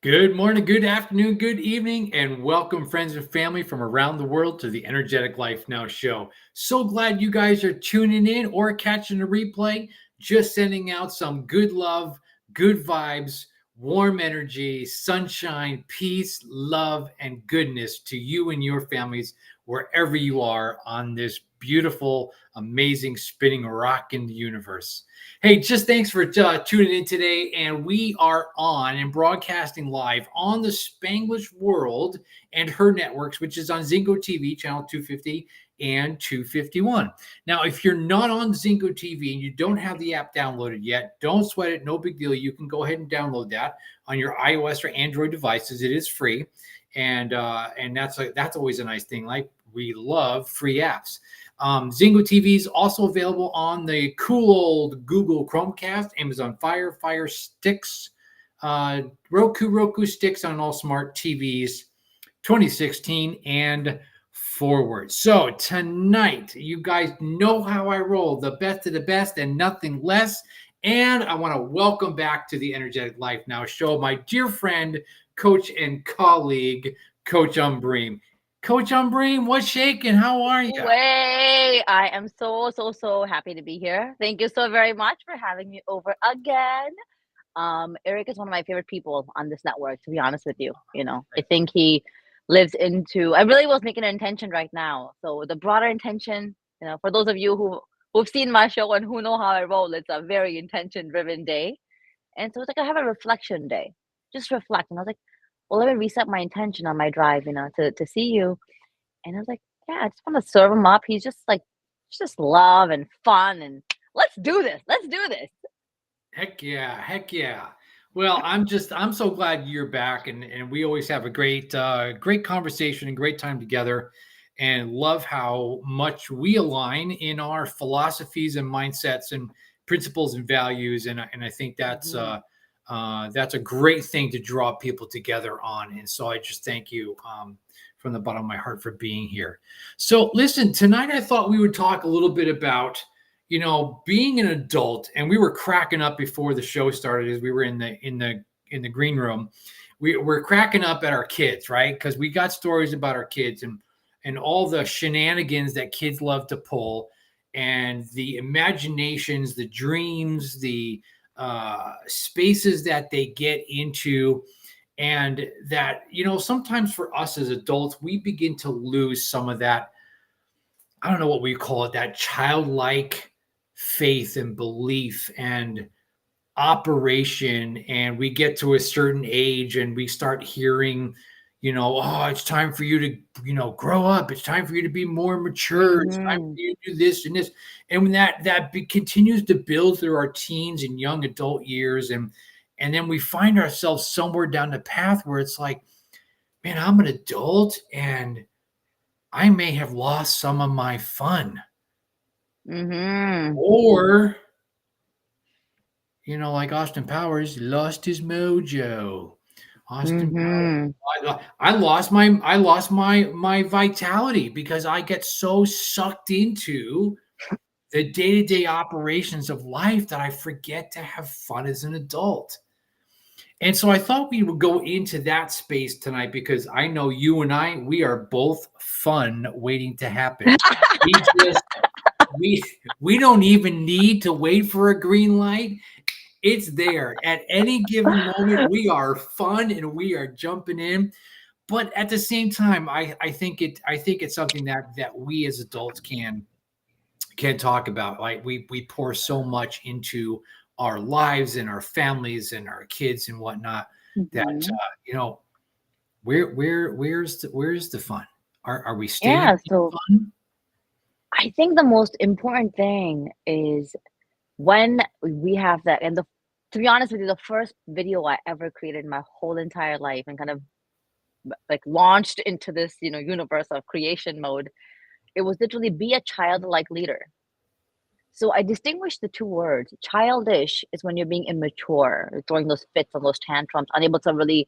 Good morning, good afternoon, good evening, and welcome, friends and family from around the world to the Energetic Life Now show. So glad you guys are tuning in or catching the replay. Just sending out some good love, good vibes, warm energy, sunshine, peace, love, and goodness to you and your families wherever you are on this beautiful, amazing, spinning rock in the universe. Hey, just thanks for tuning in today. And we are on and broadcasting live on the Spanglish World and her networks, which is on Zingo TV, channel 250 and 251. Now, if you're not on Zingo TV and you don't have the app downloaded yet, don't sweat it. No big deal. You can go ahead and download that on your iOS or Android devices. It is free. And that's always a nice thing. Like, we love free apps. Zingo TV is also available on the cool old Google Chromecast, Amazon Fire Sticks, Roku Sticks on all smart TVs, 2016 and forward. So tonight, you guys know how I roll, the best of the best and nothing less. And I want to welcome back to the Energetic Life Now show my dear friend, coach and colleague, Coach Ambereen. Coach Ambereen, what's shaking? How are you? Way, I am so happy to be here. Thank you so very much for having me over again. Eric is one of my favorite people on this network, to be honest with you. I think he lives into, I really was making an intention right now. So the broader intention, for those of you who've seen my show and who know how I roll, it's a very intention driven day. And so it's like I have a reflection day. Just reflect. And I was like, well, let me reset my intention on my drive, to see you. And I was like, yeah, I just want to serve him up. He's just like, it's just love and fun. And let's do this. Let's do this. Heck yeah, heck yeah. Well, I'm so glad you're back, and we always have a great conversation and great time together, and love how much we align in our philosophies and mindsets and principles and values, and I think Mhm. that's a great thing to draw people together on, and so I just thank you from the bottom of my heart for being here. So listen, tonight I thought we would talk a little bit about being an adult. And we were cracking up before the show started as we were in the green room. We're cracking up at our kids, right? Because we got stories about our kids and all the shenanigans that kids love to pull, and the imaginations, the dreams, the spaces that they get into. And that, sometimes for us as adults, we begin to lose some of that. I don't know what we call it, that childlike faith and belief and operation. And we get to a certain age and we start hearing, oh, it's time for you to, grow up. It's time for you to be more mature. It's time for Mhm. you to do this and this. And when continues to build through our teens and young adult years. And then we find ourselves somewhere down the path where it's like, man, I'm an adult and I may have lost some of my fun. Mhm. Or, like Austin Powers lost his mojo. Austin Mhm. Powers. I lost my vitality because I get so sucked into the day-to-day operations of life that I forget to have fun as an adult. And so I thought we would go into that space tonight because I know you and we are both fun waiting to happen. We just we we don't even need to wait for a green light. It's there at any given moment. We are fun and we are jumping in, but at the same time, I think it's something that we as adults can talk about. Like, we pour so much into our lives and our families and our kids and whatnot that Mhm. you know where's the fun? Are we still Yeah, having so fun? I think the most important thing is when we have that, and to be honest with you, the first video I ever created in my whole entire life and kind of like launched into this, universe of creation mode, it was literally be a childlike leader. So I distinguish the two words. Childish is when you're being immature, throwing those fits and those tantrums, unable to really,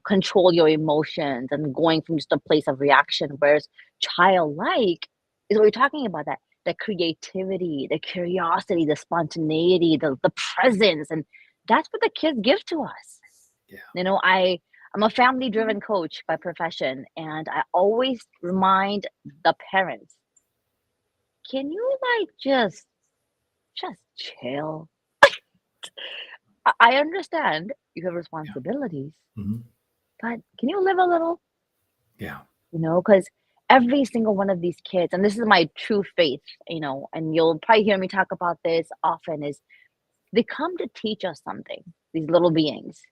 control your emotions and going from just a place of reaction. Whereas childlike is what you're talking about, that the creativity, the curiosity, the spontaneity, the presence. And that's what the kids give to us. Yeah. I'm a family driven coach by profession, and I always remind the parents, can you like just chill? I understand you have Yeah. responsibilities, Mhm. but can you live a little? Yeah. Because every single one of these kids, and this is my true faith, and you'll probably hear me talk about this often, is they come to teach us something, these little beings.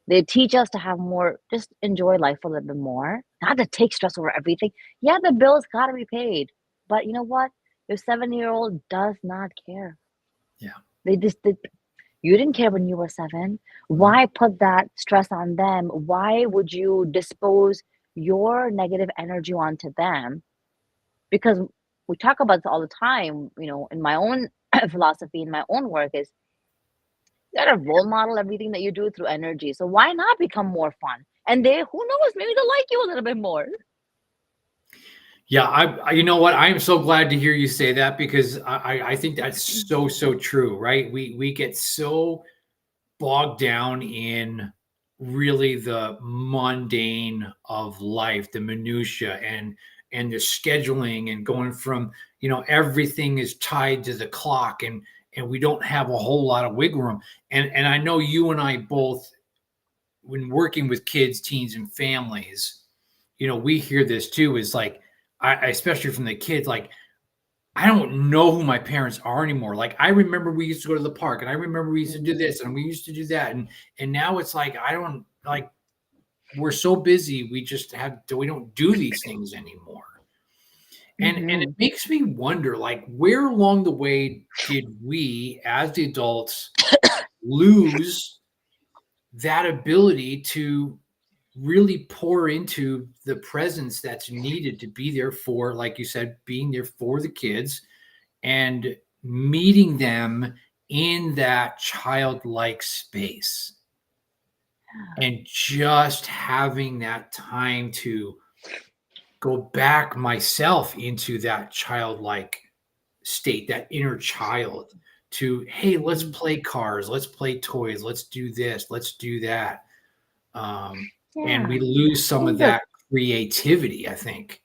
They teach us to have more, just enjoy life a little bit more, not to take stress over everything. Yeah, the bills gotta be paid, but you know what? Your 7-year-old does not care. Yeah. They You didn't care when you were 7. No. Why put that stress on them? Why would you dispose your negative energy onto them? Because we talk about this all the time, in my own philosophy, in my own work, is you gotta role model everything that you do through energy. So why not become more fun? And who knows, maybe they'll like you a little bit more. Yeah, you know what? I am so glad to hear you say that because I think that's so true, right? We get so bogged down in really the mundane of life, the minutia and the scheduling and going from, everything is tied to the clock and we don't have a whole lot of wiggle room. And I know you and I both, when working with kids, teens, and families, we hear this too, is like, especially from the kids, like, I don't know who my parents are anymore. Like, I remember we used to go to the park and I remember we used to do Mhm, this and we used to do that. And now it's like, I don't like, we're so busy. We don't do these things anymore. And it mhm. makes me wonder, like, where along the way did we as the adults lose that ability to really pour into the presence that's needed to be there for, like you said, being there for the kids and meeting them in that childlike space and just having that time to go back myself into that childlike state, that inner child to, hey, let's Mhm. play cars, let's play toys, let's do this, let's do that. And Yeah. we lose I some of think that that creativity, I think.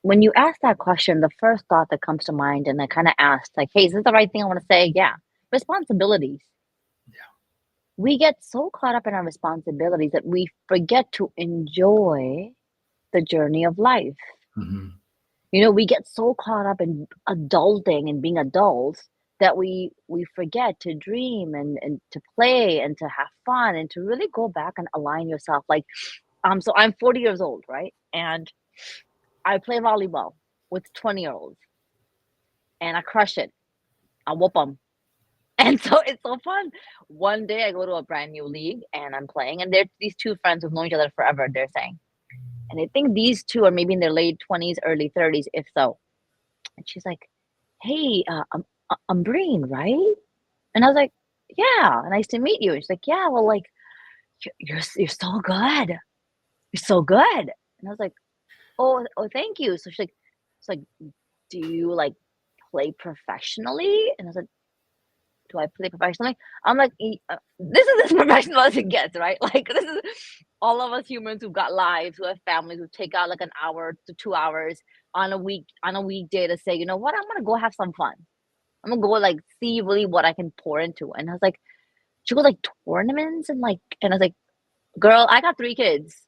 when you ask that question, the first thought that comes to mind, and I kind of asked, like, hey, is this the right thing I want to say? Yeah. Responsibilities. We get so caught up in our responsibilities that we forget to enjoy the journey of life. Mhm. We get so caught up in adulting and being adults that we forget to dream and to play and to have fun and to really go back and align yourself. Like, so I'm 40 years old, right? And I play volleyball with 20-year-olds and I crush it. I whoop them. And so it's so fun. One day I go to a brand new league and I'm playing, and they're these two friends who've known each other forever, they're saying. And I think these two are maybe in their late 20s, early 30s, if so. And she's like, "Hey, Ambereen, right?" And I was like, "Yeah, nice to meet you." And she's like, "Yeah, well, like, you're so good. You're so good." And I was like, "Oh, thank you." So she's like, "Do you like play professionally?" And I was like, "Do I play professionally?" I'm like, "This is as professional as it gets, right?" Like, this is all of us humans who've got lives, who have families, who take out like an hour to 2 hours on a weekday to say, you know what, I'm gonna go have some fun. I'm gonna go like see really what I can pour into. And I was like, she goes like tournaments and like, and I was like, girl, I got 3 kids.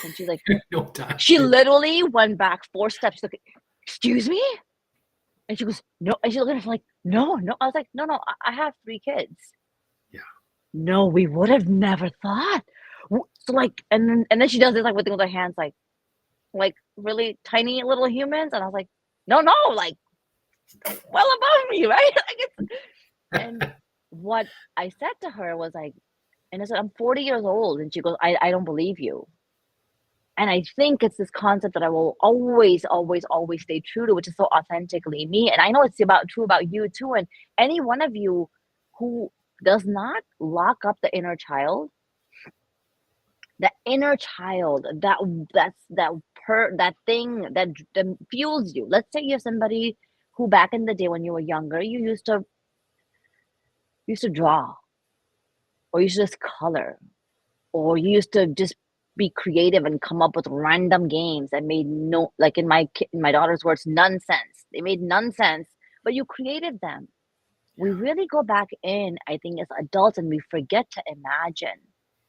And she's like, No time she to. literally went back 4 steps. She's like, excuse me? And she goes, no. And she looked at me like, no, no. I was like, no, no, I have 3 kids. Yeah. No, we would have never thought. So like, and then she does this like with her hands, like really tiny little humans, and I was like, no, no, like well above me, right? Like and what I said to her was like, and I said, I'm 40 years old, and she goes, I don't believe you. And I think it's this concept that I will always, always, always stay true to, which is so authentically me. And I know it's about true about you too. And any one of you who does not lock up the inner child, that thing that fuels you. Let's say you're somebody who back in the day when you were younger, you used to draw. or you used to just color, or you used to just be creative and come up with random games that made no, like in my daughter's words, nonsense. They made nonsense, but you created them. We really go back in, I think, as adults, and we forget to imagine.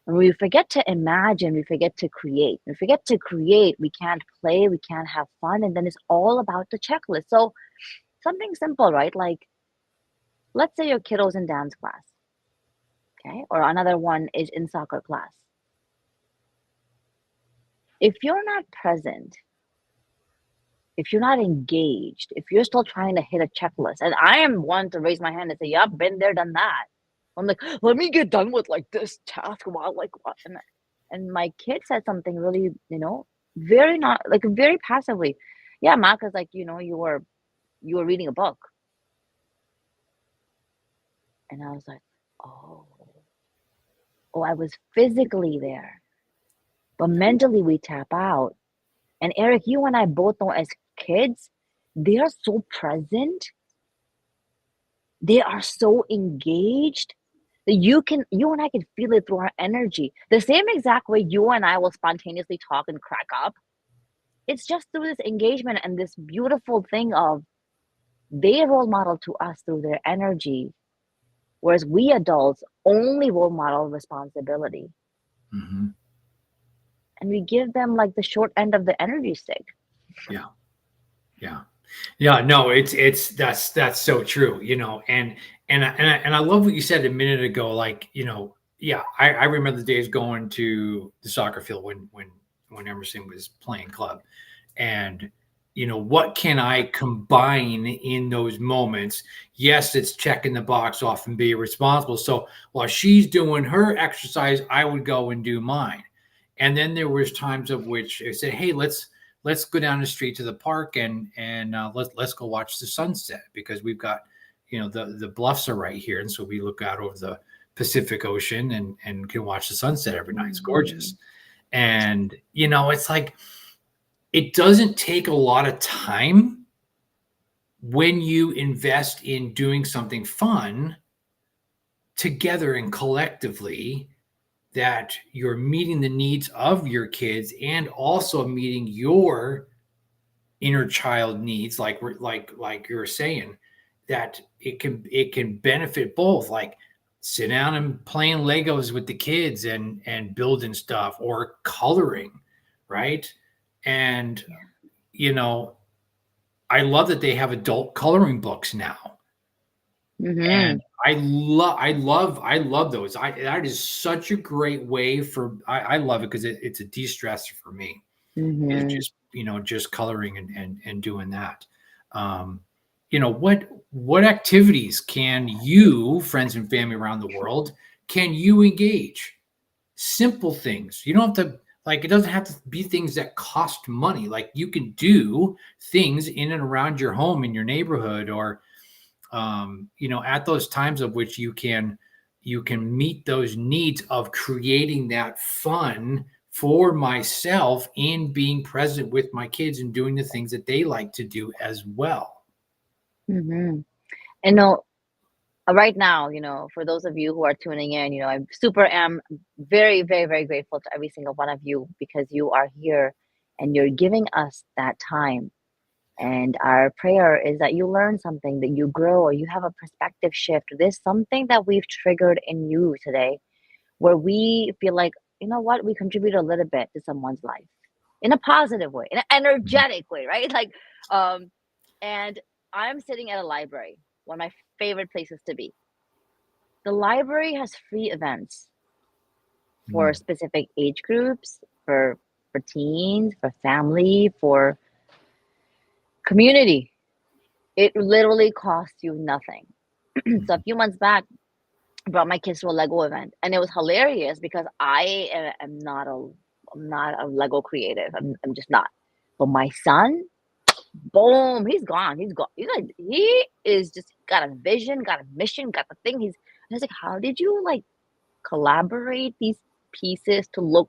When we forget to imagine, we forget to create. We forget to create, we can't play, we can't have fun, and then it's all about the checklist. So something simple, right? Like, let's say your kiddo's in dance class, okay? Or another one is in soccer class. If you're not present, if you're not engaged, if you're still trying to hit a checklist, and I am one to raise my hand and say, "Yup, been there, done that." I'm like, "Let me get done with like this task while like what?" And my kid said something really, very not like very passively. Yeah, Ma, because like you were reading a book, and I was like, oh, oh, I was physically there, but mentally we tap out. And Eric, you and I both know as kids, they are so present, they are so engaged that you and I can feel it through our energy. The same exact way you and I will spontaneously talk and crack up. It's just through this engagement and this beautiful thing of they role model to us through their energy, whereas we adults only role model responsibility. Mm-hmm. And we give them like the short end of the energy stick. Yeah. Yeah. Yeah, no, it's that's so true, and I love what you said a minute ago. Like, yeah, I remember the days going to the soccer field when Emerson was playing club, and what can I combine in those moments? Yes, it's checking the box off and be responsible. So while she's doing her exercise, I would go and do mine, and then there was times of which I said, hey, let's go down the street to the park and let's go watch the sunset because we've got the bluffs are right here, and so we look out over the Pacific Ocean and can watch the sunset every night. It's gorgeous, Mhm. and it's like it doesn't take a lot of time when you invest in doing something fun together and collectively, that you're meeting the needs of your kids and also meeting your inner child needs, like you were saying, that it can benefit both, like sit down and playing Legos with the kids and building stuff or coloring, right? And Yeah. you know I love that they have adult coloring books now, and Mhm. I love those. That is such a great way for I love it because it's a de-stressor for me, is Mhm. just coloring and doing that. Um, what activities can you, friends and family around the world, can you engage? Simple things. You don't have to, like, it doesn't have to be things that cost money. Like, you can do things in and around your home, in your neighborhood, or at those times of which you can meet those needs of creating that fun for myself and being present with my kids and doing the things that they like to do as well. Mhm. And no, right now, for those of you who are tuning in, I super am very, very, very grateful to every single one of you because you are here and you're giving us that time. And our prayer is that you learn something, that you grow, or you have a perspective shift. There's something that we've triggered in you today where we feel like, you know what, we contribute a little bit to someone's life in a positive way, in an energetic way, right? Like, um, and I'm sitting at a library, one of my favorite places to be. The library has free events for Mm, specific age groups, for teens, for family, for community. It literally costs you nothing. So a mhm, few months back, I brought my kids to a Lego event, and it was hilarious because I'm not a Lego creative. I'm just not. But my son, boom, he's gone. He's gone. He is just got a vision, got a mission, got the thing. I was like, how did you like collaborate these pieces to look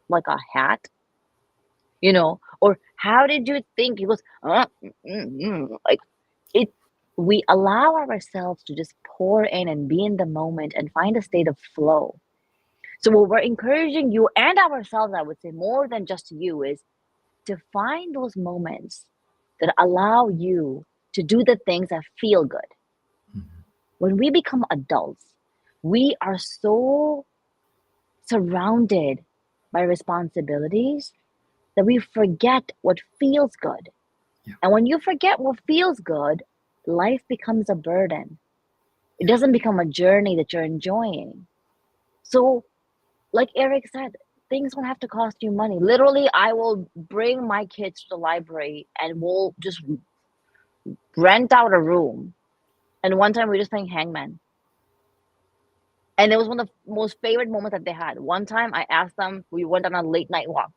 like a hat? Or how did you think? He goes, like it. we allow ourselves to just pour in and be in the moment and find a state of flow. So, what we're encouraging you and ourselves, I would say, more than just you, is to find those moments that allow you to do the things that feel good. Mhm. When we become adults, we are so surrounded by responsibilities that we forget what feels good. Yeah. And when you forget what feels good, life becomes a burden. It Yeah. doesn't become a journey that you're enjoying. So, like Eric said, things don't have to cost you money. Literally, I will bring my kids to the library and we'll just rent out a room. And one time we were just playing Hangman. And it was one of the most favorite moments that they had. One time I asked them, we went on a late night walk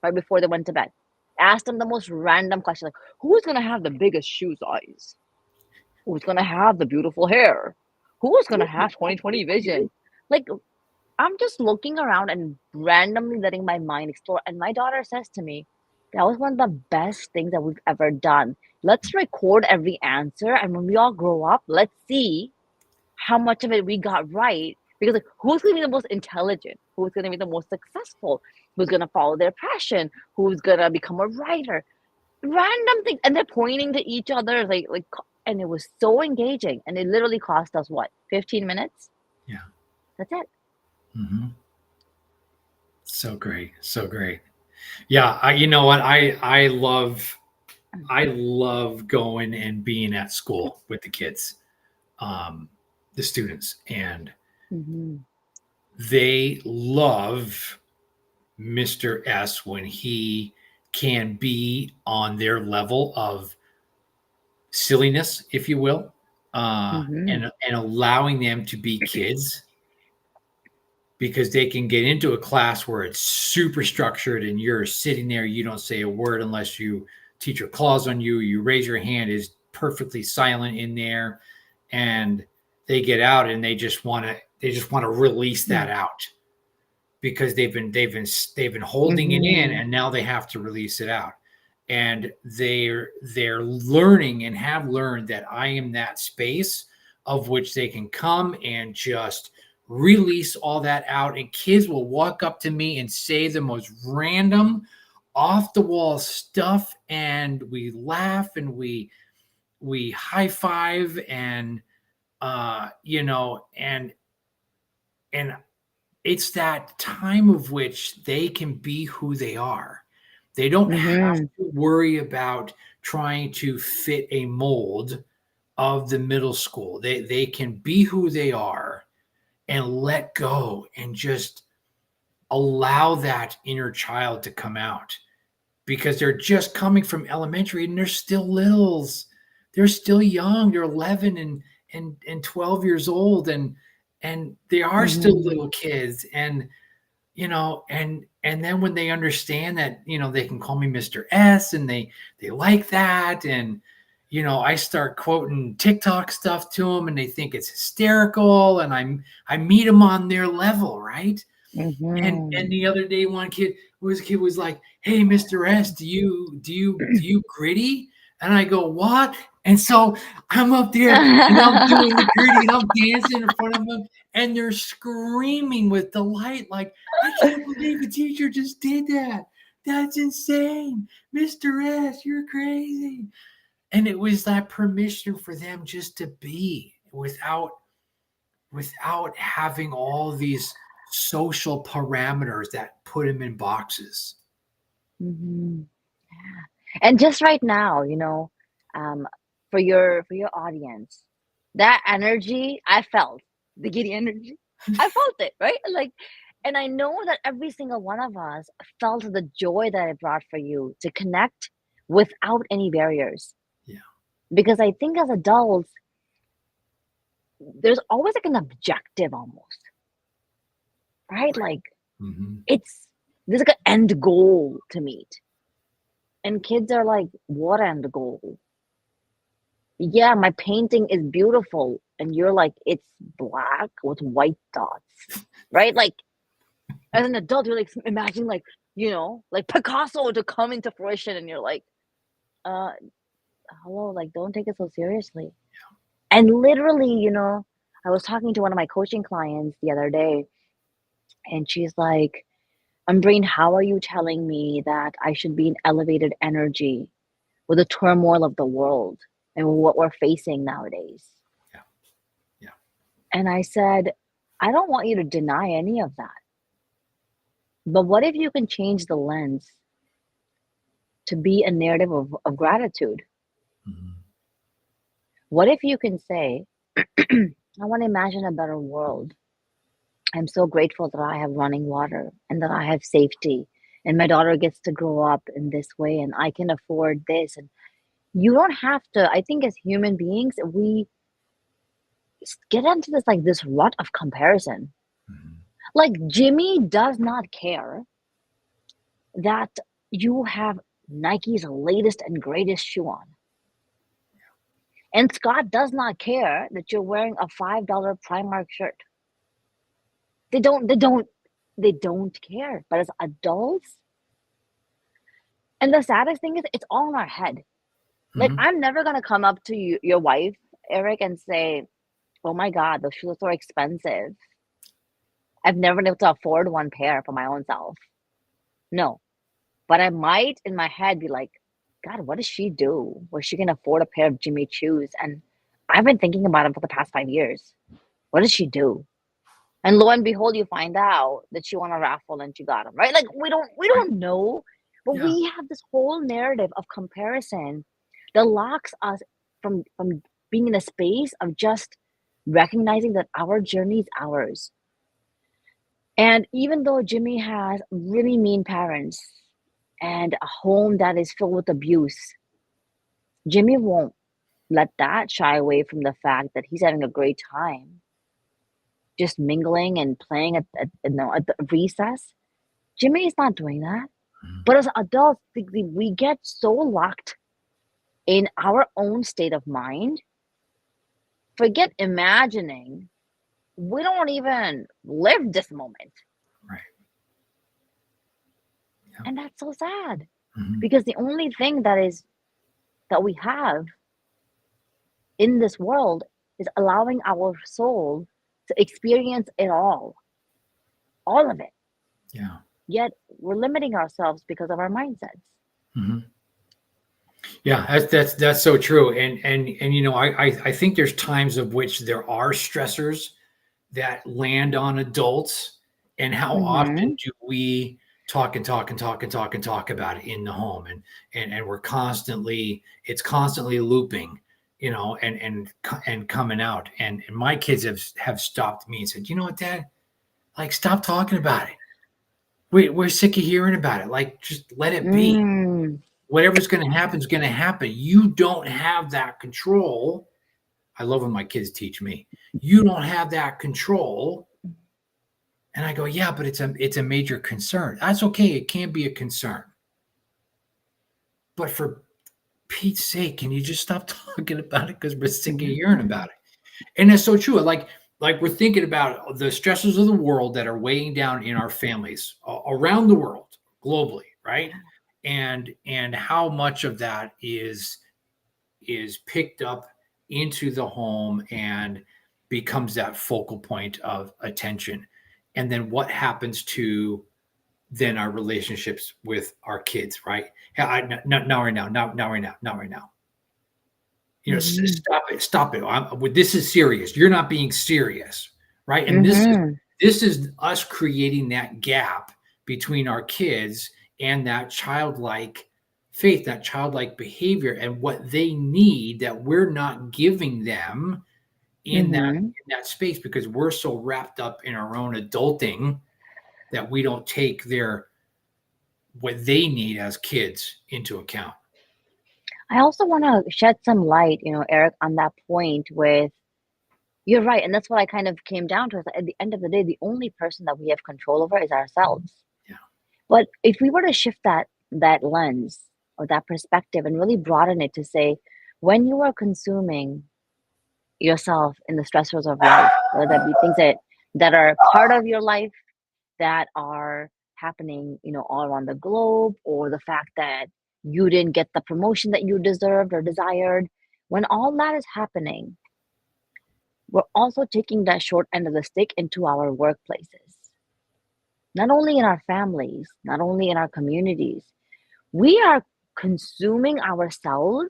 right before they went to bed. Asked them the most random question, like, who's gonna have the biggest shoe size? Who's gonna have the beautiful hair? Who's gonna have 20/20 vision? Like, I'm just looking around and randomly letting my mind explore. And my daughter says to me, that was one of the best things that we've ever done. Let's record every answer. And when we all grow up, let's see how much of it we got right. Because like, who's going to be the most intelligent? Who's going to be the most successful? Who's going to follow their passion? Who's going to become a writer? Random things. And they're pointing to each other. And it was so engaging. And it literally cost us what, 15 minutes? Yeah. That's it. Hmm. So great. So great. Yeah. You know what? I love going and being at school with the kids, um, the students, and Mm-hmm. they love Mr. S when he can be on their level of silliness, if you will, Mm-hmm. and allowing them to be kids because they can get into a class where it's super structured and you're sitting there, you don't say a word unless you teacher calls on you, you raise your hand is perfectly silent in there, and they get out and they just want to release that out because they've been holding it in Mm-hmm. and now they have to release it out, and they're learning and have learned that I am that space of which they can come and just release all that out, and kids will walk up to me and say the most random off the wall stuff, and we laugh and we high five, and and it's that time of which they can be who they are. They don't have Mm-hmm. to worry about trying to fit a mold of the middle school. They can be who they are and let go and just allow that inner child to come out because they're just coming from elementary and they're still littles. They're still young. They're 11 and 12 years old, and they are still Mm-hmm. little kids, and then when they understand that they can call me Mr. S, and they like that, and I start quoting TikTok stuff to them and they think it's hysterical, and I meet them on their level, right? And Mm-hmm. the other day one kid was like, hey, Mr. S, do you gritty? And I go, what? And so I'm up there and I'm doing the gritty and I'm dancing in front of them, and they're screaming with delight, like, I can't believe a teacher just did that. That's insane. Mr. S, you're crazy. And it was that permission for them just to be without having all these social parameters that put them in boxes. Mm-hmm. And just right now, um, for your audience, that energy I felt, the giddy energy, I felt it, right? Like, and I know that every single one of us felt the joy that it brought for you to connect without any barriers. Yeah. Because I think as adults, there's always like an objective almost, right? Right. Like Hmm. it's there's like an end goal to meet. And kids are like, what end goal? Yeah, my painting is beautiful. And you're like, it's black with white dots, right? Like, as an adult, you're like, imagine, like, like Picasso to come into fruition. And you're like, uh, hello, like, don't take it so seriously. And literally, I was talking to one of my coaching clients the other day, and she's like, Ambereen, how are you telling me that I should be in elevated energy with the turmoil of the world and what we're facing nowadays? Yeah. Yeah. And I said, I don't want you to deny any of that. But what if you can change the lens to be a narrative of gratitude? Mhm. What if you can say, I want to imagine a better world. I'm so grateful that I have running water and that I have safety and my daughter gets to grow up in this way and I can afford this. And you don't have to, I think as human beings, we get into this rut of comparison. Mhm. Like Jimmy does not care that you have Nike's latest and greatest shoe on. And Scott does not care that you're wearing a $5 Primark shirt. They don't care. But as adults, and the saddest thing is it's all in our head. Like Mhm. I'm never gonna come up to you, your wife, Eric, and say, "Oh my God, those shoes are so expensive. I've never been able to afford one pair for my own self." No. But I might in my head be like, God, what does she do where she can afford a pair of Jimmy Choos? And I've been thinking about it for the past 5 years. What does she do? And lo and behold, you find out that she won a raffle and she got them, right? Like we Right. don't know, but Yeah. we have this whole narrative of comparison that locks us from being in a space of just recognizing that our journey is ours. And even though Jimmy has really mean parents and a home that is filled with abuse, Jimmy won't let that shy away from the fact that he's having a great time just mingling and playing at the recess. Jimmy is not doing that. Mhm. But as adults, we get so locked in our own state of mind, forget imagining. We don't even live this moment. Right. Yeah. And that's so sad Mhm. because the only thing that we have in this world is allowing our soul to experience it all of it. Yeah. Yet we're limiting ourselves because of our mindsets. Mhm. Yeah, that's so true. And I think there's times of which there are stressors that land on adults, and how often Mm-hmm. do we talk and talk and talk and talk and talk about it in the home, and we're constantly, it's constantly looping, and coming out, and my kids have stopped me and said, you know what, Dad, like, stop talking about it. We're sick of hearing about it. Like, just let it be. Mm. Whatever's going to happen is going to happen. You don't have that control. I love when my kids teach me. You don't have that control. And I go, yeah, but it's a major concern. That's okay. It can be a concern. But for Pete's sake, can you just stop talking about it because we're sick of hearing about it? And that's so true. Like we're thinking about the stresses of the world that are weighing down in our families around the world, globally, right? And how much of that is picked up into the home and becomes that focal point of attention. And then what happens to then our relationships with our kids, right? Yeah, not right now, not right now, not right now. Mhm. Stop it, stop it. This is serious. You're not being serious, right? And Mhm. this is us creating that gap between our kids and that childlike faith, that childlike behavior, and what they need that we're not giving them in that Mhm. in that space, because we're so wrapped up in our own adulting that we don't take their what they need as kids into account. I also want to shed some light, Eric, on that point with you're right, and that's what I kind of came down to is that at the end of the day, the only person that we have control over is ourselves. Yeah. But if we were to shift that lens or that perspective and really broaden it to say, when you are consuming yourself in the stressors of life, whether that be things that are part of your life that are happening, all around the globe, or the fact that you didn't get the promotion that you deserved or desired. When all that is happening, we're also taking that short end of the stick into our workplaces. Not only in our families, not only in our communities, we are consuming ourselves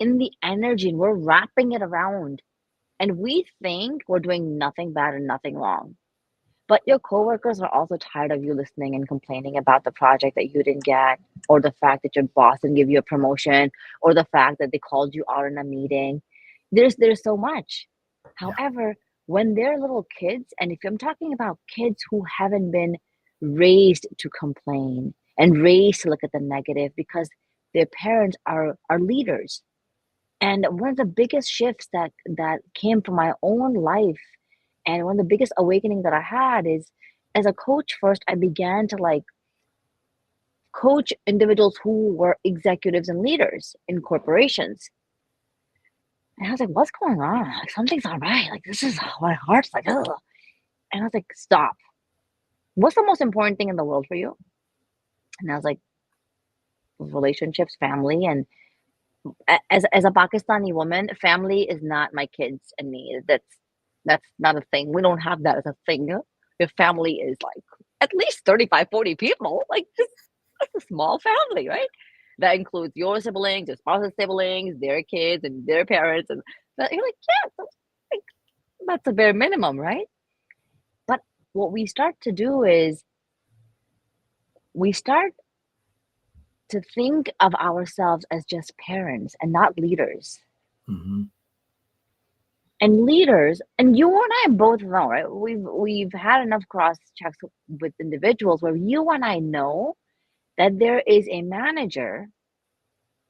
in the energy and we're wrapping it around. And we think we're doing nothing bad and nothing wrong. But your coworkers are also tired of you listening and complaining about the project that you didn't get, or the fact that your boss didn't give you a promotion, or the fact that they called you out in a meeting. There's so much. Yeah. However, when they're little kids, and if I'm talking about kids who haven't been raised to complain and raised to look at the negative because their parents are leaders. And one of the biggest shifts that came from my own life, and one of the biggest awakening that I had is, as a coach first, I began to like coach individuals who were executives and leaders in corporations. And I was like, what's going on? Like something's not right. Like this is my heart's like, ugh. And I was like, stop. What's the most important thing in the world for you? And I was like, relationships, family, and as a Pakistani woman, family is not my kids and me. That's not a thing. We don't have that as a thing. Your family is like at least 35, 40 people. Like just that's a small family, right? That includes your siblings, your spouse's siblings, their kids, and their parents, and you're like, yeah, like, that's a bare minimum, right? But what we start to do is we start to think of ourselves as just parents and not leaders. Mm-hmm. And leaders, and you and I both know, right? We've had enough cross checks with individuals where you and I know that there is a manager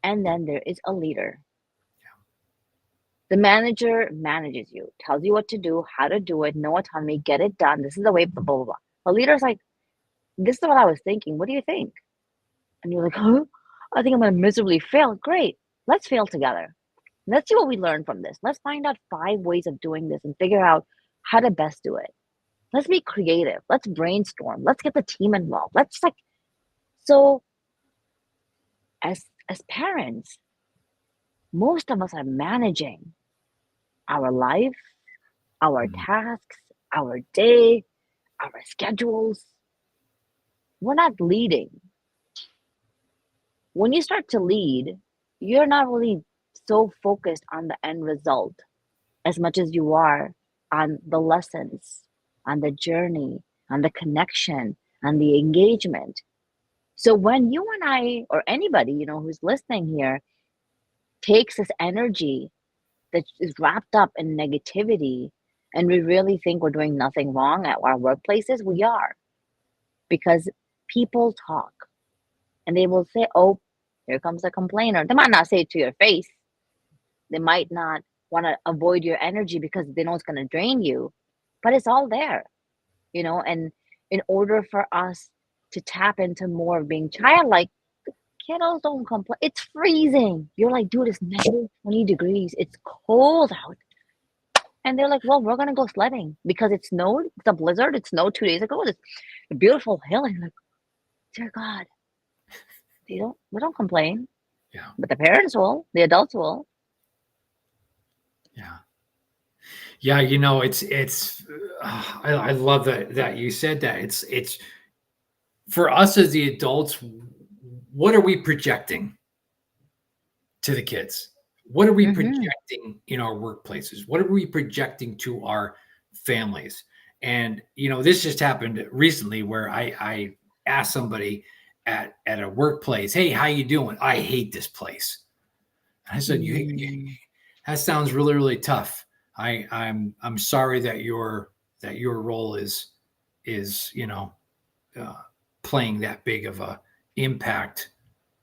and then there is a leader. The manager manages you, tells you what to do, how to do it, no autonomy, get it done. This is the way, blah, blah, blah. The leader's like, this is what I was thinking. What do you think? And you're like, huh? I think I'm going to miserably fail. Great. Let's fail together. Let's see what we learn from this. Let's find out 5 ways of doing this and figure out how to best do it. Let's be creative. Let's brainstorm. Let's get the team involved. Let's like, so as parents, most of us are managing our life, our Mm-hmm. tasks, our day, our schedules. We're not leading. When you start to lead, you're not really so focused on the end result as much as you are on the lessons, on the journey, on the connection, on the engagement. So when you and I, or anybody, who's listening here, takes this energy that is wrapped up in negativity, and we really think we're doing nothing wrong at our workplaces, we are. Because people talk and they will say, oh, here comes a complainer. They might not say it to your face. They might not want to avoid your energy because they know it's going to drain you, but it's all there, and in order for us to tap into more of being childlike, kiddos don't complain. It's freezing. You're like, dude, it's negative 20 degrees. It's cold out. And they're like, well, we're going to go sledding because it snowed. It's a blizzard. It snowed 2 days ago. It's a beautiful hill. And you're like, dear God, we don't complain. Yeah. But the parents will, the adults will. Yeah. Yeah. I love that you said that. It's for us as the adults, what are we projecting to the kids? What are we Mm-hmm. projecting in our workplaces? What are we projecting to our families? And this just happened recently where I asked somebody at a workplace, "Hey, how you doing? I hate this place." And I said, Mm-hmm. that sounds really, really tough. I'm sorry that your role is uh, playing that big of a impact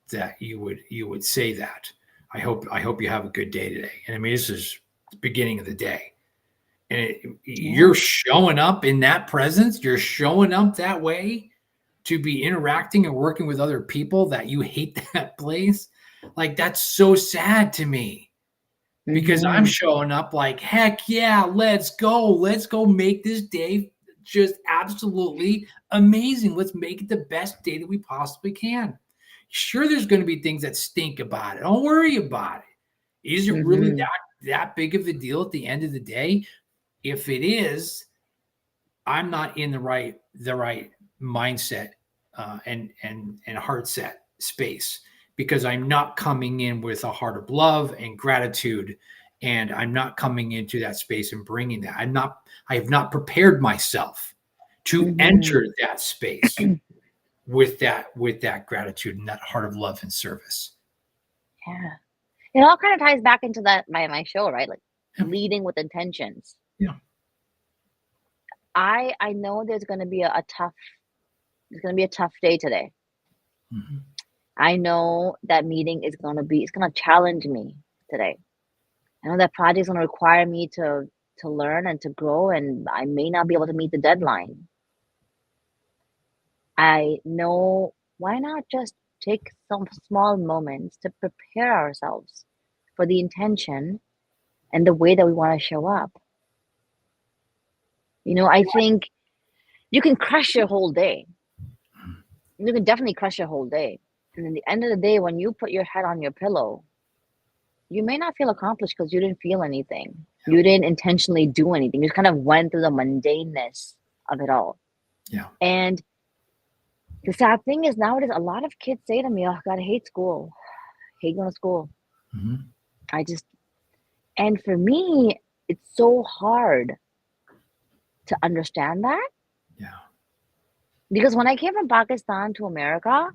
that you would say that. I hope you have a good day today. And I mean, this is the beginning of the day, and Yeah. you're showing up in that presence. You're showing up that way to be interacting and working with other people that you hate that place. Like that's so sad to me because I'm Mm-hmm. showing up like, heck yeah, let's go make this day just absolutely amazing. Let's make it the best day that we possibly can. Sure, there's going to be things that stink about it. Don't worry about it. Is it really Mm-hmm. that big of a deal at the end of the day? If it is, I'm not in the right mindset and heart set space, because I'm not coming in with a heart of love and gratitude, and I'm not coming into that space and bringing that. I have not prepared myself to enter that space with that gratitude and that heart of love and service. Yeah. It all kind of ties back into that my show, right? Like Yeah. leading with intentions. Yeah. I know there's gonna be a tough day today. Mm-hmm. I know that meeting is it's gonna challenge me today. I know that project is gonna require me to learn and to grow, and I may not be able to meet the deadline. I know, why not just take some small moments to prepare ourselves for the intention and the way that we want to show up. I think you can crush your whole day. You can definitely crush your whole day. And at the end of the day, when you put your head on your pillow, you may not feel accomplished because you didn't feel anything. You didn't intentionally do anything. You just kind of went through the mundaneness of it all. Yeah. And the sad thing is, nowadays, a lot of kids say to me, "Oh God, I hate school. I hate going to school." Mm-hmm. And for me, it's so hard to understand that, Yeah. because when I came from Pakistan to America,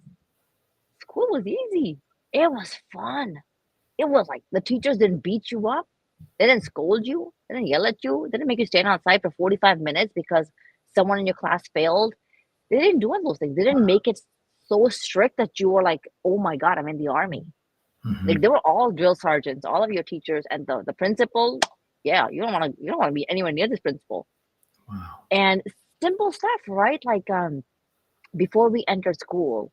school was easy. It was fun. It was like the teachers didn't beat you up. They didn't scold you. They didn't yell at you. They didn't make you stand outside for 45 minutes because someone in your class failed. They didn't do all those things. They didn't make it so strict that you were like, oh my God, I'm in the army. Mm-hmm. Like, they were all drill sergeants, all of your teachers, and the principal. Yeah, you don't want to be anywhere near this principal. Wow. And simple stuff, right? Like, before we entered school,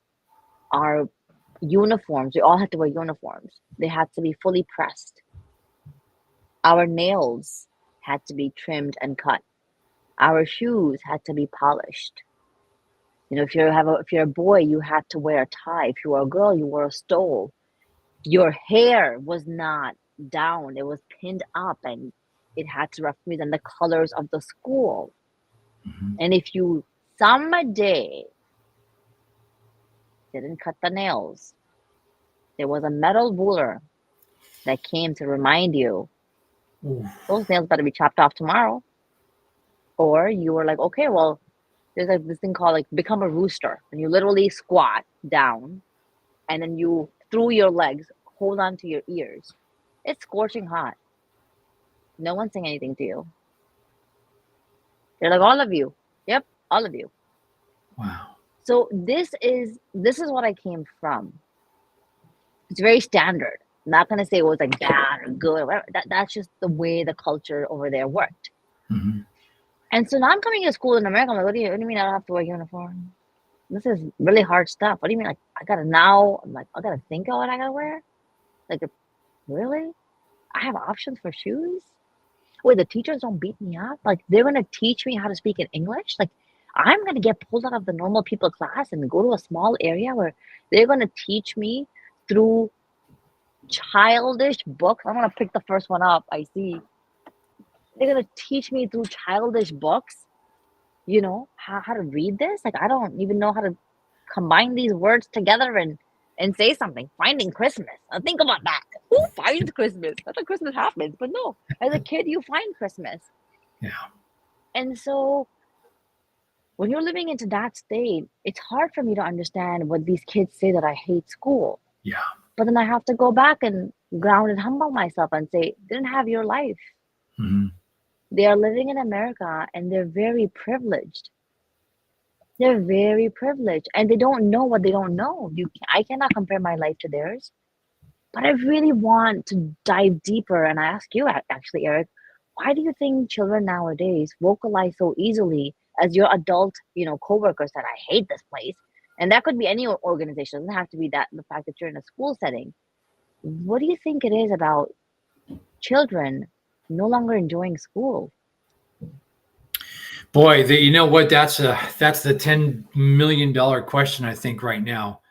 our uniforms, we all had to wear uniforms. They had to be fully pressed. Our nails had to be trimmed and cut. Our shoes had to be polished. If you're a boy, you had to wear a tie. If you were a girl, you wore a stole. Your hair was not down; it was pinned up, and it had to represent the colors of the school. Mm-hmm. And if you someday didn't cut the nails, there was a metal ruler that came to remind you, Ooh. those nails better be chopped off tomorrow. Or you were like, okay, well, there's like this thing called like become a rooster, and you literally squat down, and then you through your legs hold on to your ears. It's scorching hot. No one's saying anything to you. They're like, all of you. Yep, all of you. Wow. So this is what I came from. It's very standard. I'm not gonna say it was like bad or good or whatever. That's just the way the culture over there worked. Mm-hmm. And so now I'm coming to school in America. I'm like, what do you mean I don't have to wear a uniform? This is really hard stuff. What do you mean? Like, I gotta think of what I gotta wear? Like, really? I have options for shoes? Wait, the teachers don't beat me up? Like, they're gonna teach me how to speak in English? Like, I'm gonna get pulled out of the normal people class and go to a small area where they're gonna teach me through childish books. I'm gonna pick the first one up. I see. They're gonna teach me through childish books, how to read this. Like, I don't even know how to combine these words together and say something. Finding Christmas. Now think about that. Who finds Christmas? I thought Christmas happens, but no. As a kid, you find Christmas. Yeah. And so when you're living into that state, it's hard for me to understand what these kids say that I hate school. Yeah. But then I have to go back and ground and humble myself and say, they didn't have your life. Mm-hmm. They are living in America and they're very privileged. They're very privileged and they don't know what they don't know. I cannot compare my life to theirs. But I really want to dive deeper and I ask you, actually, Eric, why do you think children nowadays vocalize so easily as your adult, coworkers that I hate this place? And that could be any organization. It doesn't have to be the fact that you're in a school setting. What do you think it is about children no longer enjoying school? Boy, you know what? That's the $10 million question, I think, right now,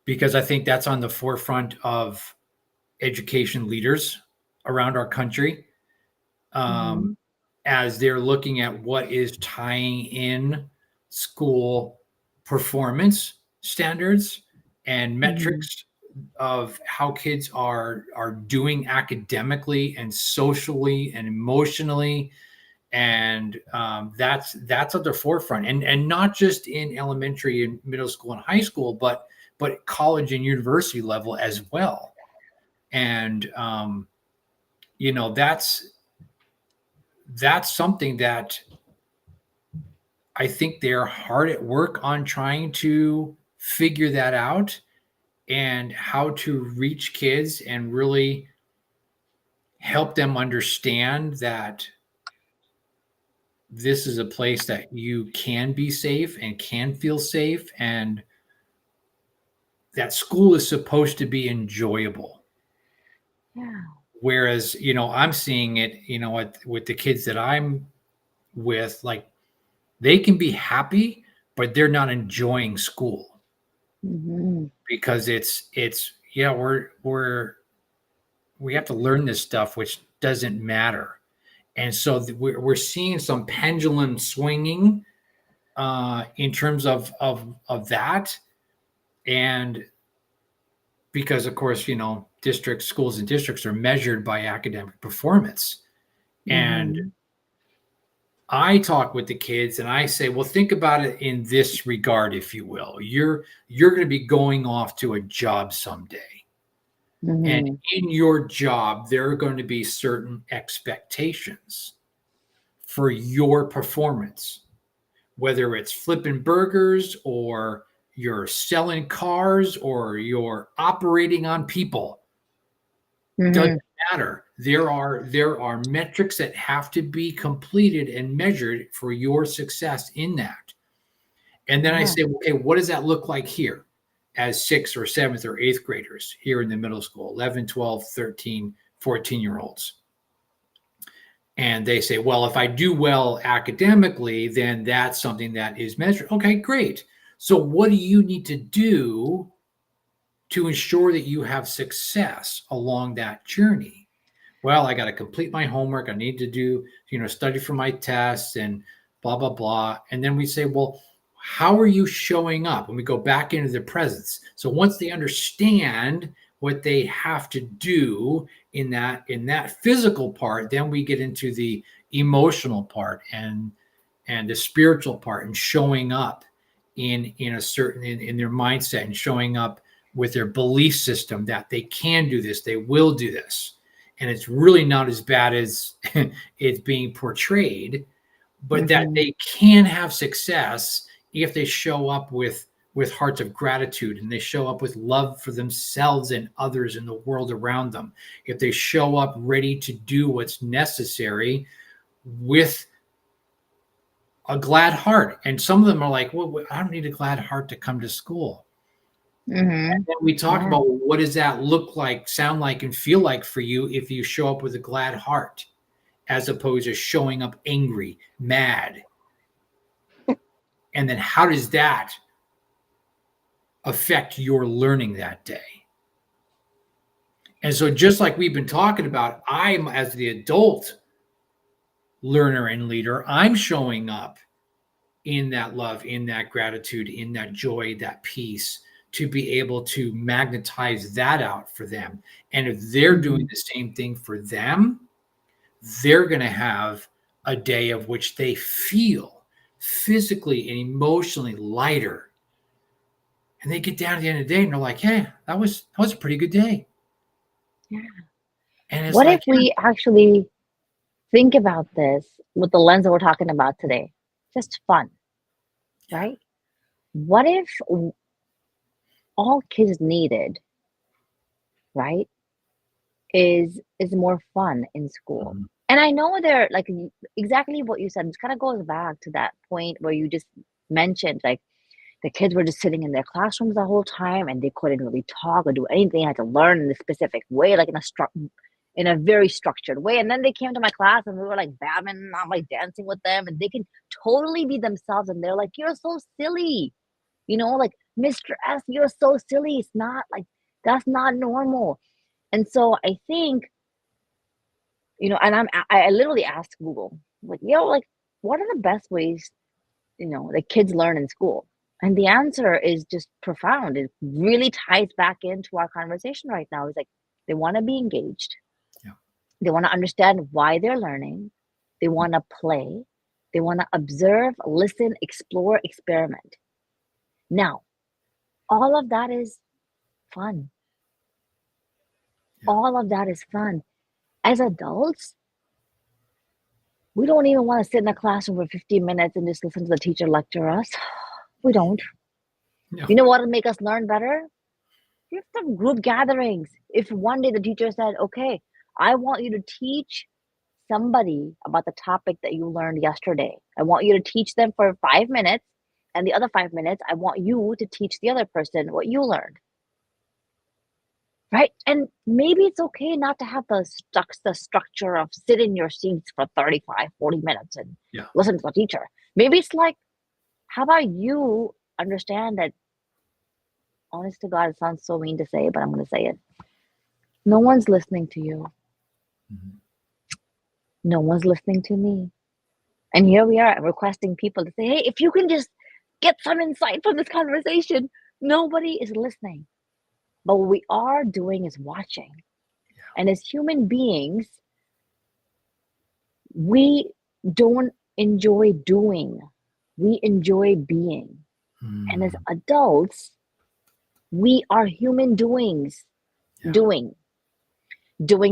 because I think that's on the forefront of education leaders around our country. um, Mm-hmm. as they're looking at what is tying in school performance standards and Mm-hmm. metrics of how kids are doing academically and socially and emotionally, and that's at the forefront, and not just in elementary and middle school and high school, but college and university level as well. And you know, that's something that I think they're hard at work on trying to figure that out, and how to reach kids and really help them understand that this is a place that you can be safe and can feel safe, and that school is supposed to be enjoyable. Yeah. Whereas, you know, I'm seeing it, you know, with the kids that I'm with, like, they can be happy, but they're not enjoying school Mm-hmm. because it's yeah, we have to learn this stuff which doesn't matter. And so we're seeing some pendulum swinging in terms of that. And because of course, you know, district schools and districts are measured by academic performance. And Mm-hmm. I talk with the kids and I say, well, think about it in this regard, if you will. You're going to be going off to a job someday. And Mm-hmm. in your job, there are going to be certain expectations for your performance, whether it's flipping burgers or you're selling cars or you're operating on people. Doesn't Mm-hmm. matter. There are metrics that have to be completed and measured for your success in that. And then I Yeah. say, okay, what does that look like here as sixth or seventh or eighth graders here in the middle school, 11, 12, 13, 14-year olds? And they say, well, if I do well academically, then that's something that is measured. Okay, great. So what do you need to do to ensure that you have success along that journey? Well, I got to complete my homework. I need to do, you know, study for my tests and blah, blah, blah. And then we say, well, how are you showing up? And we go back into the presence. So once they understand what they have to do in that physical part, then we get into the emotional part and the spiritual part, and showing up in a certain in their mindset, and showing up with their belief system that they can do this, they will do this, and it's really not as bad as it's being portrayed, but that Mm-hmm. they can have success if they show up with hearts of gratitude, and they show up with love for themselves and others in the world around them. If they show up ready to do what's necessary with a glad heart. And some of them are like, well, I don't need a glad heart to come to school. Mm-hmm. And we talk Yeah. about, well, what does that look like, sound like, and feel like for you if you show up with a glad heart, as opposed to showing up angry, mad? And then how does that affect your learning that day? And so, just like we've been talking about, I'm, as the adult learner and leader, I'm showing up in that love, in that gratitude, in that joy, that peace, to be able to magnetize that out for them. And if they're doing Mm-hmm. the same thing for them, they're going to have a day of which they feel physically and emotionally lighter. And they get down at the end of the day and they're like, hey, that was a pretty good day. Yeah. And it's What like, if we actually think about this with the lens that we're talking about today? Just fun, yeah, right? What if all kids needed, right, is more fun in school? mhm, And I know they're like exactly what you said. This kind of goes back to that point where you just mentioned, like the kids were just sitting in their classrooms the whole time and they couldn't really talk or do anything. They had to learn in a specific way, like in a very structured way. And then they came to my class and we were like babbling, and I'm like dancing with them, and they can totally be themselves. And they're like, "You're so silly," like Mr. S, you're so silly. It's not like that's not normal. And so I think And I literally asked Google, like, like, what are the best ways, that kids learn in school? And the answer is just profound. It really ties back into our conversation right now. It's like they want to be engaged. Yeah. They want to understand why they're learning. They want to play. They want to observe, listen, explore, experiment. Now, all of that is fun. Yeah. All of that is fun. As adults, we don't even want to sit in a classroom for 15 minutes and just listen to the teacher lecture us. We don't. No. You know what will make us learn better? We have some group gatherings. If one day the teacher said, okay, I want you to teach somebody about the topic that you learned yesterday. I want you to teach them for 5 minutes, and the other 5 minutes, I want you to teach the other person what you learned. Right? And maybe it's okay not to have the structure of sit in your seats for 35, 40 minutes and Yeah. listen to the teacher. Maybe it's like, how about you understand that, honest to God, it sounds so mean to say, but I'm going to say it. No one's listening to you. Mhm. No one's listening to me. And here we are requesting people to say, hey, if you can just get some insight from this conversation, nobody is listening. But what we are doing is watching. Yeah. And as human beings, we don't enjoy doing, we enjoy being. And as Mm. adults, we are human doings, Yeah. doing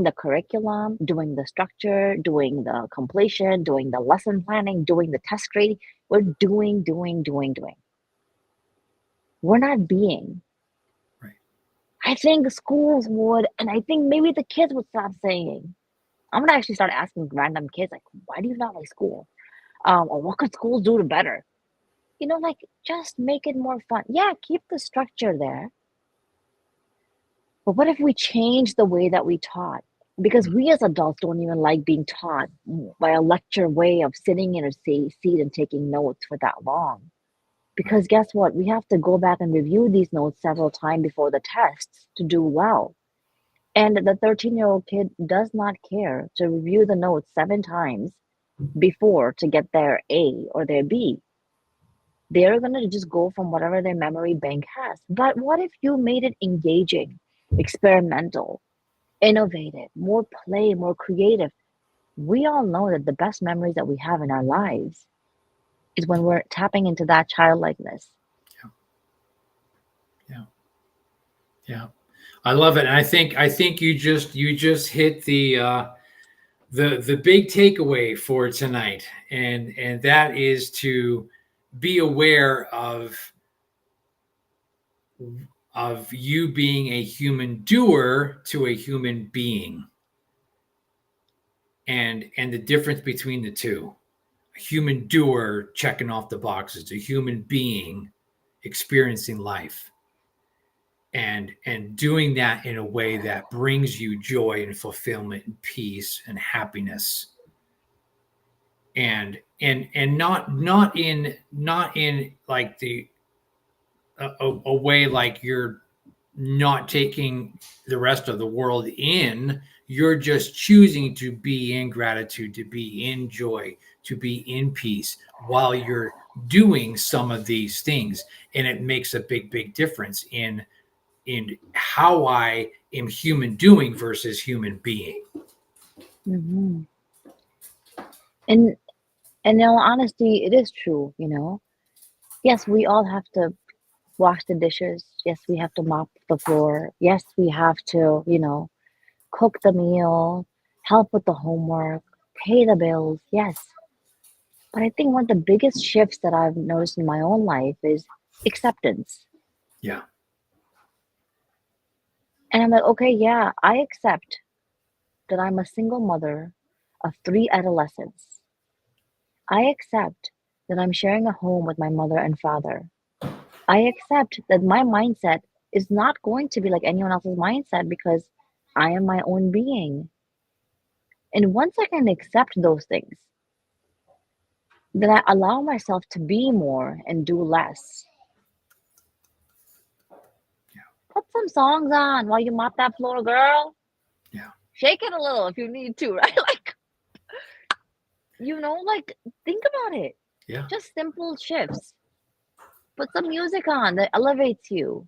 the curriculum, doing the structure, doing the completion, doing the lesson planning, doing the test grading. We're doing. We're not being. Right. I think schools would, and I think maybe the kids would stop saying, I'm gonna actually start asking random kids, like, why do you not like school? Or what could schools do to better? Like, just make it more fun. Yeah, keep the structure there. But what if we change the way that we taught? Because Mm. we as adults don't even like being taught by a lecture way of sitting in a seat and taking notes for that long. Right. Because guess what? We have to go back and review these notes several times before the tests to do well. And the 13-year-old kid does not care to review the notes 7 times before to get their A or their B. They're going to just go from whatever their memory bank has. But what if you made it engaging, experimental, innovative, more play, more creative? We all know that the best memories that we have in our lives is when we're tapping into that childlikeness. Yeah. Yeah. Yeah. I love it. And I think you just hit the big takeaway for tonight. And that is to be aware of you being a human doer to a human being, and the difference between the two. A human doer checking off the boxes, a human being experiencing life, and doing that in a way that brings you joy and fulfillment and peace and happiness, and not in like a way like you're not taking the rest of the world in. You're just choosing to be in gratitude, to be in joy, to be in peace while you're doing some of these things. And it makes a big difference in how I am human doing versus human being. Hmm. And in all honesty, it is true. Yes, we all have to wash the dishes. Yes, we have to mop the floor. Yes, we have to cook the meal, help with the homework, pay the bills. Yes. But I think one of the biggest shifts that I've noticed in my own life is acceptance. Yeah. And I'm like, okay, yeah, I accept that I'm a single mother of 3 adolescents. I accept that I'm sharing a home with my mother and father. I accept that my mindset is not going to be like anyone else's mindset because I am my own being. And once I can accept those things, then I allow myself to be more and do less. Yeah. Put some songs on while you mop that floor, girl. Yeah. Shake it a little if you need to, right? Like, like think about it. Yeah. Just simple shifts. Put some music on that elevates you.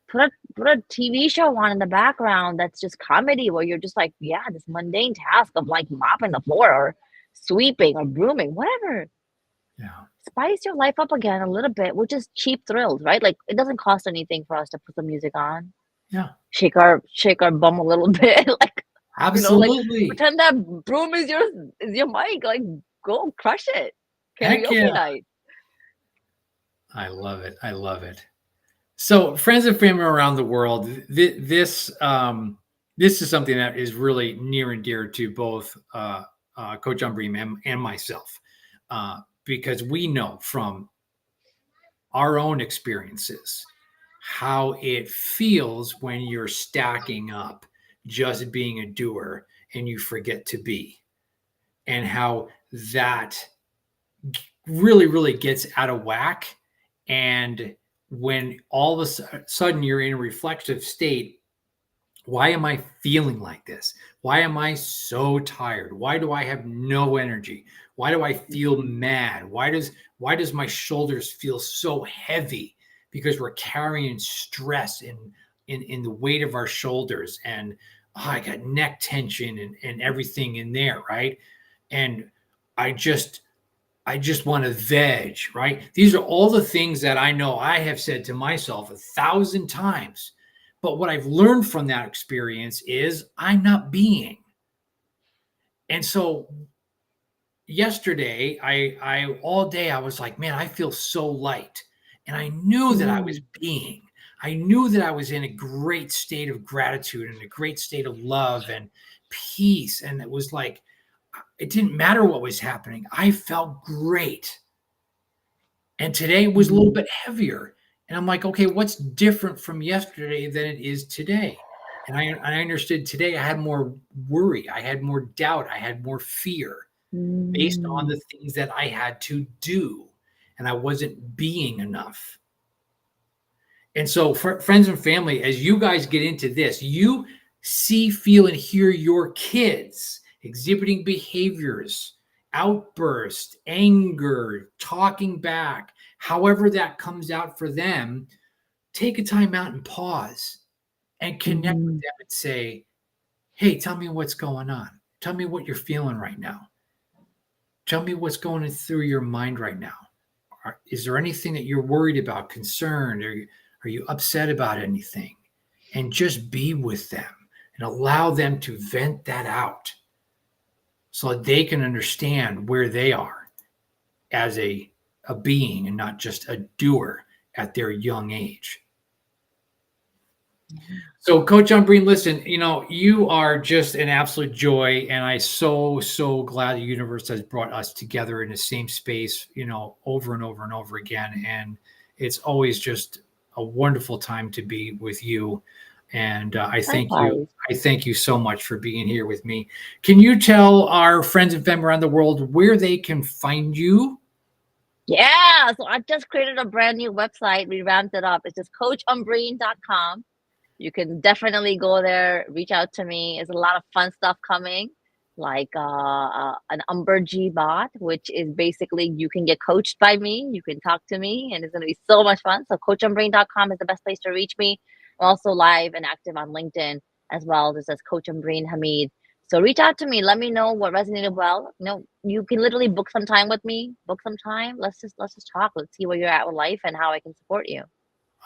Put a TV show on in the background that's just comedy where you're just like, yeah, this mundane task of like mopping the floor or sweeping or brooming, whatever. Yeah. Spice your life up again a little bit with just cheap thrills, right? Like it doesn't cost anything for us to put some music on, Yeah. shake our bum a little bit, like like Absolutely. pretend that broom is your mic, like go crush it, Heck karaoke yeah. night. I love it. I love it. So, friends and family around the world, this is something that is really near and dear to both Coach Ambereen and myself, because we know from our own experiences how it feels when you're stacking up, just being a doer, and you forget to be, and how that really, really gets out of whack. And when all of a sudden you're in a reflexive state, why am I feeling like this? Why am I so tired? Why do I have no energy? Why do I feel Mhm. mad? Why does my shoulders feel so heavy? Because we're carrying stress in the weight of our shoulders, and I got neck tension and everything in there, right? And I just I just want to veg, right? These are all the things that I know I have said to myself 1,000 times. But what I've learned from that experience is I'm not being. And so yesterday, I all day I was like, man, I feel so light. And I knew that I was Mm, being. I knew that I was in a great state of gratitude and a great state of love and peace. And it was like, it didn't matter what was happening. I felt great. And today was a little mm, bit heavier. And I'm like, okay, what's different from yesterday than it is today? And I understood today I had more worry, I had more doubt, I had more fear based on mm, the things that I had to do, and I wasn't being enough. And so, for friends and family, as you guys get into this, you see, feel, and hear your kids exhibiting behaviors, outbursts, anger, talking back, however that comes out for them. Take a time out and pause and connect with mhm, them and say, hey, tell me what's going on. Tell me what you're feeling right now. Tell me what's going through your mind right now. Is there anything that you're worried about, concerned? Are you upset about anything? And just be with them and allow them to vent that out so that they can understand where they are as a being and not just a doer at their young age. mhm. So, Coach Umbreen, listen, you are just an absolute joy, and I so glad the universe has brought us together in the same space, over and over and over again. And it's always just a wonderful time to be with you. And I thank you. Likewise. I thank you so much for being here with me. Can you tell our friends and family around the world where they can find you? Yeah, so I just created a brand new website, revamped it up. It's just coachumbreen.com. You can definitely go there, reach out to me. There's a lot of fun stuff coming, like an Umber G bot, which is basically you can get coached by me, you can talk to me, and it's going to be so much fun. So coachumbreen.com is the best place to reach me. I'm also live and active on LinkedIn as well. This says Coach Ambreen Hameed. So reach out to me. Let me know what resonated well. You can literally book some time with me. Book some time. Let's just talk. Let's see where you're at with life and how I can support you.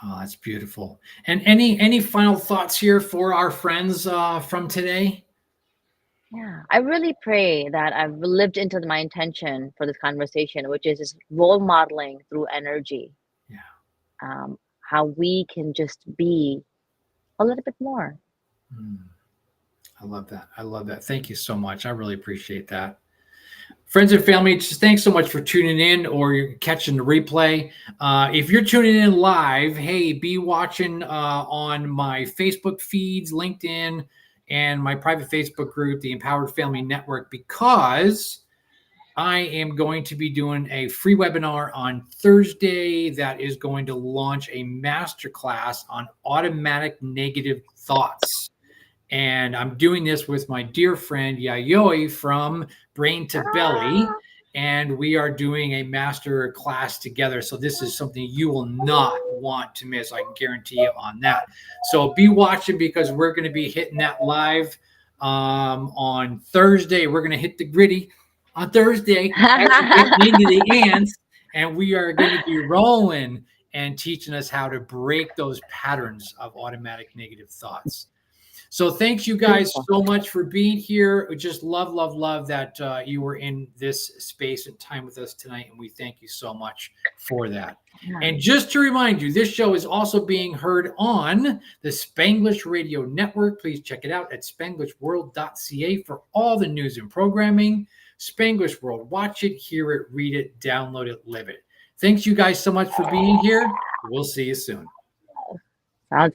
Oh, that's beautiful. And any final thoughts here for our friends from today? Yeah, I really pray that I've lived into my intention for this conversation, which is just role modeling through energy, Yeah. how we can just be a little bit more. Mm. I love that. I love that. Thank you so much. I really appreciate that. Friends and family, just thanks so much for tuning in or you're catching the replay. If you're tuning in live, hey, be watching on my Facebook feeds, LinkedIn, and my private Facebook group, the Empowered Family Network, because I am going to be doing a free webinar on Thursday that is going to launch a masterclass on automatic negative thoughts. And I'm doing this with my dear friend Yayoi from Brain to Belly. And we are doing a master class together. So this is something you will not want to miss. I can guarantee you on that. So be watching, because we're going to be hitting that live on Thursday. We're going to hit the gritty on Thursday as we get into the ants. And we are going to be rolling and teaching us how to break those patterns of automatic negative thoughts. So thanks you guys so much for being here. We just love that you were in this space and time with us tonight, and we thank you so much for that. And just to remind you, this show is also being heard on the Spanglish Radio Network. Please check it out at spanglishworld.ca for all the news and programming. Spanglish World, watch it, hear it, read it, download it, live it. Thanks you guys so much for being here. We'll see you soon. Sounds